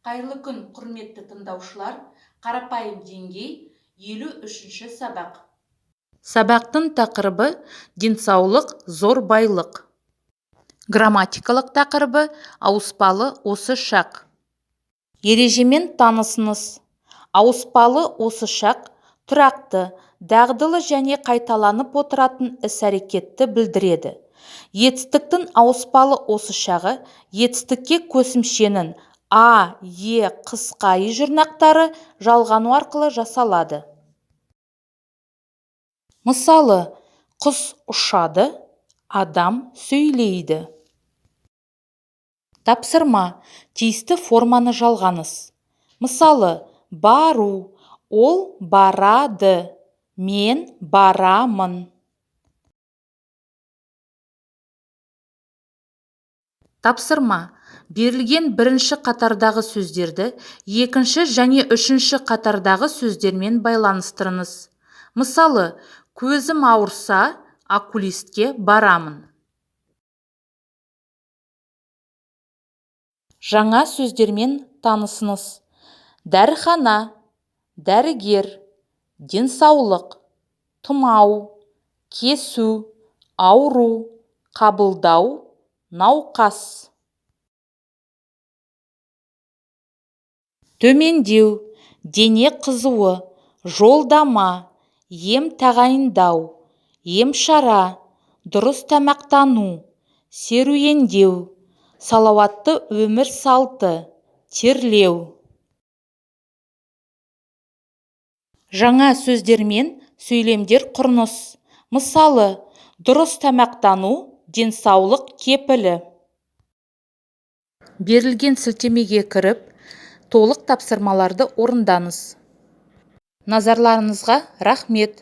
Қайырлы күн, құрметті тыңдаушылар. Қарапайым деңгей 53-ші сабақ. Сабақтың тақырыбы денсаулық зор байлық. Грамматикалық тақырыбы ауыспалы осы шақ. Ережемен танысыңыз. Ауыспалы осы шақ тұрақты, дағдылы және қайталанып отыратын іс-әрекетті білдіреді. Етістіктің ауыспалы осы шағы етістікке көсімшенің а, е, қысқа и жұрнақтары жалғану арқылы жасалады. Мысалы, құс ұшады, адам сөйлейді. Тапсырма, тиісті форманы жалғаңыз. Мысалы, бару, ол барады, мен барамын. Тапсырма, берілген бірінші қатардағы сөздерді екінші және үшінші қатардағы сөздермен байланыстырыңыз. Мысалы, көзім ауырса, окулистке барамын. Жаңа сөздермен танысыңыз. Дәріхана, дәрігер, денсаулық, тұмау, кесу, ауру, қабылдау, науқас. Төмендеу, дене қызуы, жолдама, ем тағайындау, емшара, дұрыс тамақтану, серуендеу, салауатты өмір салты, терлеу. Жаңа сөздермен сөйлемдер құрыңыз. Мысалы, дұрыс тамақтану, денсаулық кепілі. Берілген сілтемеге кіріп, толық тапсырмаларды орындаңыз. Назарларыңызға рахмет.